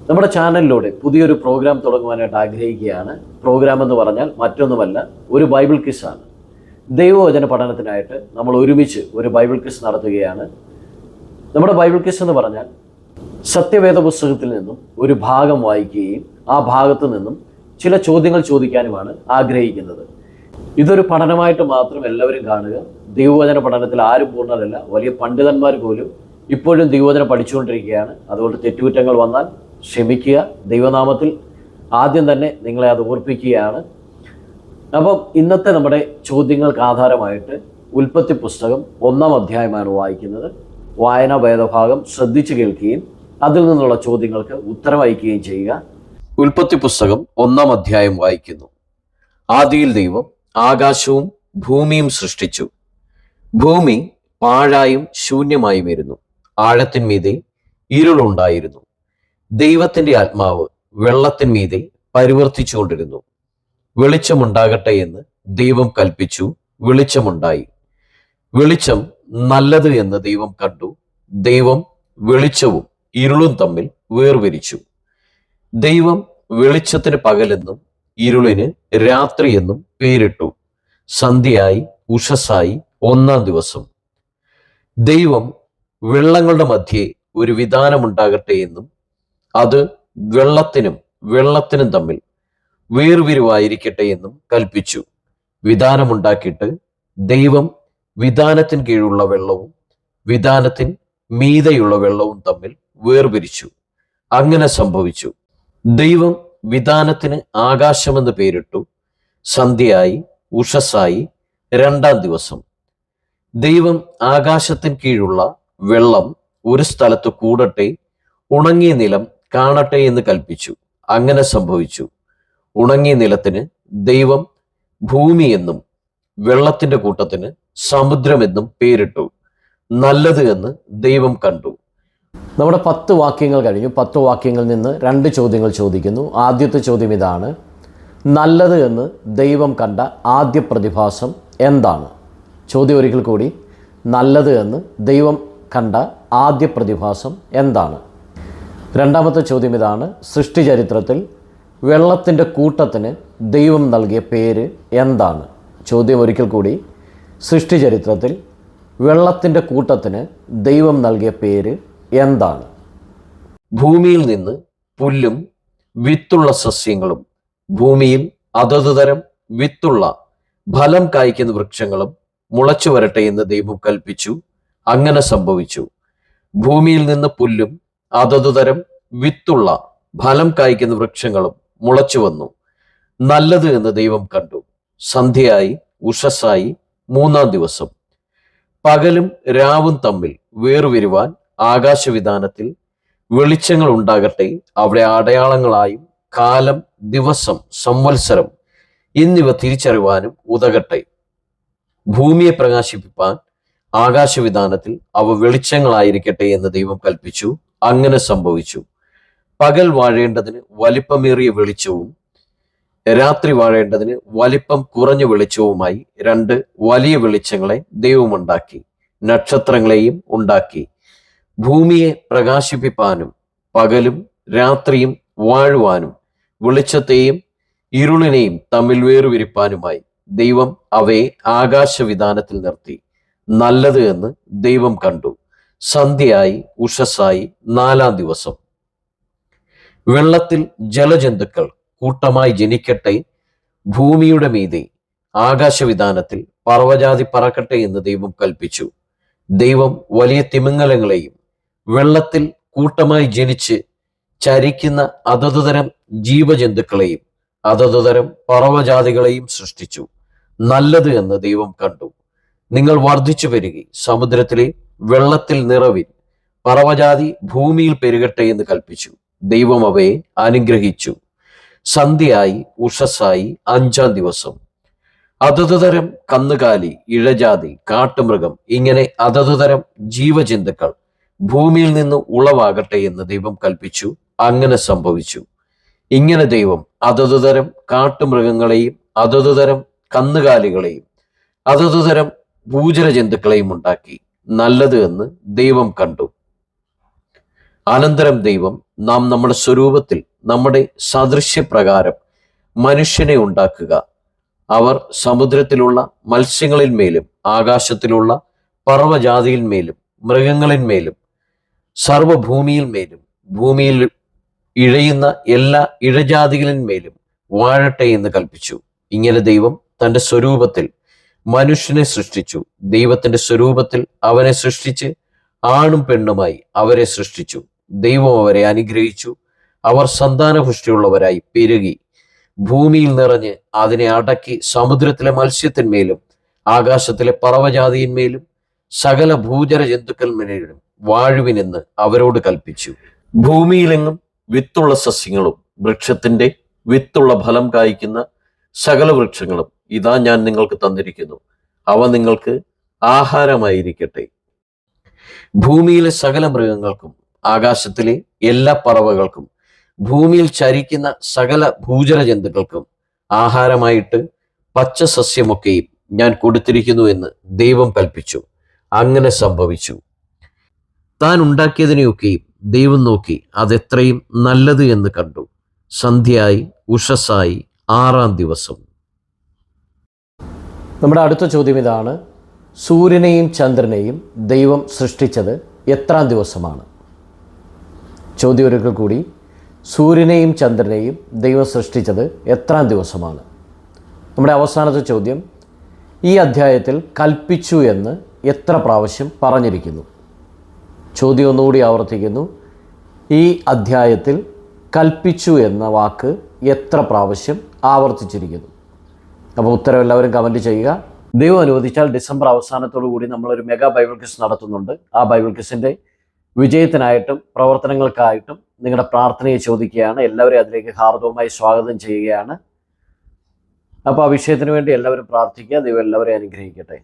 നമ്മുടെ ചാനലിലൂടെ പുതിയൊരു പ്രോഗ്രാം തുടങ്ങുവാനായിട്ട് ആഗ്രഹിക്കുകയാണ്. പ്രോഗ്രാം എന്ന് പറഞ്ഞാൽ മറ്റൊന്നുമല്ല, ഒരു ബൈബിൾ ക്വിസാണ്. ദൈവവചന പഠനത്തിനായിട്ട് നമ്മൾ ഒരുമിച്ച് ഒരു ബൈബിൾ ക്വിസ് നടത്തുകയാണ്. നമ്മുടെ ബൈബിൾ ക്വിസ് എന്ന് പറഞ്ഞാൽ സത്യവേദ പുസ്തകത്തിൽ നിന്നും ഒരു ഭാഗം വായിക്കുകയും ആ ഭാഗത്തു നിന്നും ചില ചോദ്യങ്ങൾ ചോദിക്കാനുമാണ് ആഗ്രഹിക്കുന്നത്. ഇതൊരു പഠനമായിട്ട് മാത്രം എല്ലാവരും കാണുക. ദൈവവചന പഠനത്തിൽ ആരും പൂർണ്ണരല്ല. വലിയ പണ്ഡിതന്മാർ പോലും ഇപ്പോഴും ദൈവവചനം പഠിച്ചുകൊണ്ടിരിക്കുകയാണ്. അതുകൊണ്ട് തെറ്റുകുറ്റങ്ങൾ വന്നാൽ ക്ഷമിക്കുക. ദൈവനാമത്തിൽ ആദ്യം തന്നെ നിങ്ങളെ അത് ഓർപ്പിക്കുകയാണ്. അപ്പം ഇന്നത്തെ നമ്മുടെ ചോദ്യങ്ങൾക്ക് ആധാരമായിട്ട് ഉൽപ്പത്തി പുസ്തകം 1-ാം അധ്യായമാണ് വായിക്കുന്നത്. വായനാ ഭേദഭാഗം ശ്രദ്ധിച്ചു കേൾക്കുകയും അതിൽ നിന്നുള്ള ചോദ്യങ്ങൾക്ക് ഉത്തരം അയക്കുകയും ചെയ്യുക. ഉൽപ്പത്തി പുസ്തകം 1-ാം അധ്യായം വായിക്കുന്നു. ആദിയിൽ ദൈവം ആകാശവും ഭൂമിയും സൃഷ്ടിച്ചു. ഭൂമി പാഴായും ശൂന്യമായും ഇരുന്നു. ആഴത്തിന്മീതെ ഇരുളുണ്ടായിരുന്നു. ദൈവത്തിന്റെ ആത്മാവ് വെള്ളത്തിന്മീതെ പരിവർത്തിച്ചുകൊണ്ടിരുന്നു. വെളിച്ചമുണ്ടാകട്ടെ എന്ന് ദൈവം കൽപ്പിച്ചു. വെളിച്ചമുണ്ടായി. വെളിച്ചം നല്ലത് എന്ന് ദൈവം കണ്ടു. ദൈവം വെളിച്ചവും ഇരുളും തമ്മിൽ വേർതിരിച്ചു. ദൈവം വെളിച്ചത്തിന് പകലെന്നും ഇരുളിന് രാത്രി എന്നും പേരിട്ടു. സന്ധ്യയായി ഉഷസ്സായി 1-ാം ദിവസം. ദൈവം വെള്ളങ്ങളുടെ മധ്യേ ഒരു വിധാനമുണ്ടാകട്ടെ എന്നും അത് വെള്ളത്തിനും തമ്മിൽ വേർതിരിവായിരിക്കട്ടെ എന്നും കൽപ്പിച്ചു. വിധാനമുണ്ടാക്കിയിട്ട് ദൈവം വിധാനത്തിന് കീഴുള്ള വെള്ളവും വിധാനത്തിന് മീതെയുള്ള വെള്ളവും തമ്മിൽ വേർതിരിച്ചു. അങ്ങനെ സംഭവിച്ചു. ദൈവം വിധാനത്തിന് ആകാശമെന്ന് പേരിട്ടു. സന്ധ്യയായി ഉഷസ്സായി 2-ാം ദിവസം. ദൈവം ആകാശത്തിന് കീഴുള്ള വെള്ളം ഒരു സ്ഥലത്ത് കൂടട്ടെ, ഉണങ്ങിയ നിലം കാണട്ടെ എന്ന് കൽപ്പിച്ചു. അങ്ങനെ സംഭവിച്ചു. ഉണങ്ങിയ നിലത്തിന് ദൈവം ഭൂമി എന്നും വെള്ളത്തിന്റെ കൂട്ടത്തിന് സമുദ്രമെന്നും പേരിട്ടു. നല്ലത് എന്ന് ദൈവം കണ്ടു. നമ്മുടെ 10 വാക്യങ്ങൾ കഴിഞ്ഞു. 10 വാക്യങ്ങളിൽ നിന്ന് 2 ചോദ്യങ്ങൾ ചോദിക്കുന്നു. ആദ്യത്തെ ചോദ്യം ഇതാണ്: നല്ലത് എന്ന് ദൈവം കണ്ട ആദ്യ പ്രതിഭാസം എന്താണ്? ചോദ്യം ഒരിക്കൽ കൂടി: നല്ലത് എന്ന് ദൈവം കണ്ട ആദ്യ പ്രതിഭാസം എന്താണ്? രണ്ടാമത്തെ ചോദ്യം ഇതാണ്: സൃഷ്ടിചരിത്രത്തിൽ വെള്ളത്തിൻ്റെ കൂട്ടത്തിന് ദൈവം നൽകിയ പേര് എന്താണ്? ചോദ്യം ഒരിക്കൽ കൂടി: സൃഷ്ടിചരിത്രത്തിൽ വെള്ളത്തിൻ്റെ കൂട്ടത്തിന് ദൈവം നൽകിയ പേര് എന്താണ്? ഭൂമിയിൽ നിന്ന് പുല്ലും വിത്തുള്ള സസ്യങ്ങളും ഭൂമിയിൽ അതത് തരം വിത്തുള്ള ഫലം കായ്ക്കുന്ന വൃക്ഷങ്ങളും മുളച്ചു വരട്ടെ എന്ന് ദൈവം കൽപ്പിച്ചു. അങ്ങനെ സംഭവിച്ചു. ഭൂമിയിൽ നിന്ന് പുല്ലും അതത് തരം വിത്തുള്ള ഫലം കായ്ക്കുന്ന വൃക്ഷങ്ങളും മുളച്ചു വന്നു. നല്ലത് എന്ന് ദൈവം കണ്ടു. സന്ധ്യയായി ഉഷസ്സായി 3-ാം ദിവസം. പകലും രാവും തമ്മിൽ വേർതിരിവാൻ ആകാശവിധാനത്തിൽ വെളിച്ചങ്ങൾ ഉണ്ടാകട്ടെ. അവിടെ അടയാളങ്ങളായും കാലം, ദിവസം, സംവത്സരം എന്നിവ തിരിച്ചറിവാനും ഉതകട്ടെ. ഭൂമിയെ പ്രകാശിപ്പിപ്പാൻ ആകാശവിധാനത്തിൽ അവ വെളിച്ചങ്ങളായിരിക്കട്ടെ എന്ന് ദൈവം കൽപ്പിച്ചു. അങ്ങനെ സംഭവിച്ചു. പകൽ വാഴേണ്ടതിന് വലിപ്പമേറിയ വെളിച്ചവും രാത്രി വാഴേണ്ടതിന് വലിപ്പം കുറഞ്ഞ വെളിച്ചവുമായി 2 വലിയ വെളിച്ചങ്ങളെ ദൈവമുണ്ടാക്കി. നക്ഷത്രങ്ങളെയും ഉണ്ടാക്കി. ഭൂമിയെ പ്രകാശിപ്പിപ്പാനും പകലും രാത്രിയും വാഴുവാനും വെളിച്ചത്തെയും ഇരുളിനെയും തമ്മിൽ വേർതിരിപ്പാനുമായി ദൈവം അവയെ ആകാശവിധാനത്തിൽ നിർത്തി. നല്ലത് എന്ന് ദൈവം കണ്ടു. സന്ധ്യയായി ഉഷസ്സായി 4-ാം ദിവസം. വെള്ളത്തിൽ ജലജന്തുക്കൾ കൂട്ടമായി ജനിക്കട്ടെ. ഭൂമിയുടെ മീതെ ആകാശവിധാനത്തിൽ പർവ്വജാതി പറക്കട്ടെ എന്ന് ദൈവം കൽപ്പിച്ചു. ദൈവം വലിയ തിമിംഗലങ്ങളെയും വെള്ളത്തിൽ കൂട്ടമായി ജനിച്ച് ചരിക്കുന്ന അതതുതരം ജീവജന്തുക്കളെയും അതതുതരം പർവ്വജാതികളെയും സൃഷ്ടിച്ചു. നല്ലത് എന്ന് ദൈവം കണ്ടു. നിങ്ങൾ വർദ്ധിച്ചു പെരുകി സമുദ്രത്തിലെ വെള്ളത്തിൽ നിറവിൻ. പർവ്വജാതി ഭൂമിയിൽ പെരുകട്ടെ എന്ന് കൽപ്പിച്ചു. ദൈവം അവയെ അനുഗ്രഹിച്ചു. സന്ധ്യയായി ഉഷസ്സായി 5-ാം ദിവസം. അതതുതരം കന്നുകാലി, ഇഴജാതി, കാട്ടുമൃഗം ഇങ്ങനെ അതതുതരം ജീവജന്തുക്കൾ ഭൂമിയിൽ നിന്ന് ഉളവാകട്ടെ എന്ന് ദൈവം കൽപ്പിച്ചു. അങ്ങനെ സംഭവിച്ചു. ഇങ്ങനെ ദൈവം അതതുതരം കാട്ടുമൃഗങ്ങളെയും അതതുതരം കന്നുകാലികളെയും അതതുതരം ഭൂചര ജന്തുക്കളെയും ഉണ്ടാക്കി. നല്ലത് എന്ന് ദൈവം കണ്ടു. അനന്തരം ദൈവം നാം നമ്മുടെ സ്വരൂപത്തിൽ നമ്മുടെ സാദൃശ്യപ്രകാരം മനുഷ്യനെ ഉണ്ടാക്കുക. അവർ സമുദ്രത്തിലുള്ള മത്സ്യങ്ങളിന്മേലും ആകാശത്തിലുള്ള പർവ്വജാതിയിന്മേലും മൃഗങ്ങളിന്മേലും സർവഭൂമിയിന്മേലും ഭൂമിയിൽ ഇഴയുന്ന എല്ലാ ഇഴജാതികളിന്മേലും വാഴട്ടെ എന്ന് കൽപ്പിച്ചു. ഇങ്ങനെ ദൈവം തൻ്റെ സ്വരൂപത്തിൽ മനുഷ്യനെ സൃഷ്ടിച്ചു. ദൈവത്തിന്റെ സ്വരൂപത്തിൽ അവനെ സൃഷ്ടിച്ച് ആണും പെണ്ണുമായി അവരെ സൃഷ്ടിച്ചു. ദൈവം അവരെ അനുഗ്രഹിച്ചു. അവർ സന്താനപുഷ്ടിയുള്ളവരായി പെരുകി ഭൂമിയിൽ നിറഞ്ഞ് അതിനെ അടക്കി സമുദ്രത്തിലെ മത്സ്യത്തിന്മേലും ആകാശത്തിലെ പർവ്വജാതിയിന്മേലും സകല ഭൂചര ജന്തുക്കളിന്മേലും വാഴുവിനെന്ന് അവരോട് കൽപ്പിച്ചു. ഭൂമിയിലെങ്ങും വിത്തുള്ള സസ്യങ്ങളും വൃക്ഷത്തിന്റെ വിത്തുള്ള ഫലം കായ്ക്കുന്ന സകല വൃക്ഷങ്ങളും ഇതാ ഞാൻ നിങ്ങൾക്ക് തന്നിരിക്കുന്നു. അവ നിങ്ങൾക്ക് ആഹാരമായിരിക്കട്ടെ. ഭൂമിയിലെ സകല മൃഗങ്ങൾക്കും ആകാശത്തിലെ എല്ലാ പറവകൾക്കും ഭൂമിയിൽ ചരിക്കുന്ന സകല ഭൂചര ജന്തുക്കൾക്കും ആഹാരമായിട്ട് പച്ച സസ്യമൊക്കെയും ഞാൻ കൊടുത്തിരിക്കുന്നു എന്ന് ദൈവം കൽപ്പിച്ചു. അങ്ങനെ സംഭവിച്ചു. താൻ ഉണ്ടാക്കിയതിനെയൊക്കെയും ദൈവം നോക്കി അതെത്രയും നല്ലത് എന്ന് കണ്ടു. സന്ധ്യയായി ഉഷസ്സായി 6-ാം ദിവസം. നമ്മുടെ അടുത്ത ചോദ്യം ഇതാണ്: സൂര്യനെയും ചന്ദ്രനെയും ദൈവം സൃഷ്ടിച്ചത് എത്രാം ദിവസമാണ്? ചോദ്യം ഒരിക്കൽ കൂടി: സൂര്യനെയും ചന്ദ്രനെയും ദൈവം സൃഷ്ടിച്ചത് എത്രാം ദിവസമാണ്? നമ്മുടെ അവസാനത്തെ ചോദ്യം: ഈ അധ്യായത്തിൽ കൽപ്പിച്ചു എന്ന് എത്ര പ്രാവശ്യം പറഞ്ഞിരിക്കുന്നു? ചോദ്യം ഒന്നുകൂടി ആവർത്തിക്കുന്നു: ഈ അധ്യായത്തിൽ കൽപ്പിച്ചു എന്ന വാക്ക് എത്ര പ്രാവശ്യം ആവർത്തിച്ചിരിക്കുന്നു? അപ്പോൾ ഉത്തരം എല്ലാവരും കമൻറ്റ് ചെയ്യുക. ദൈവം അനുവദിച്ചാൽ ഡിസംബർ അവസാനത്തോടു കൂടി നമ്മളൊരു മെഗാ ബൈബിൾ ക്വിസ് നടത്തുന്നുണ്ട്. ആ ബൈബിൾ ക്വിസിൻ്റെ വിജയത്തിനായിട്ടും പ്രവർത്തനങ്ങൾക്കായിട്ടും നിങ്ങളുടെ പ്രാർത്ഥനയെ ചോദിക്കുകയാണ്. എല്ലാവരെയും അതിലേക്ക് ഹാർദവമായി സ്വാഗതം ചെയ്യുകയാണ്. അപ്പോൾ ആ വിഷയത്തിന് വേണ്ടി എല്ലാവരും പ്രാർത്ഥിക്കുക. ദൈവം എല്ലാവരെയും അനുഗ്രഹിക്കട്ടെ.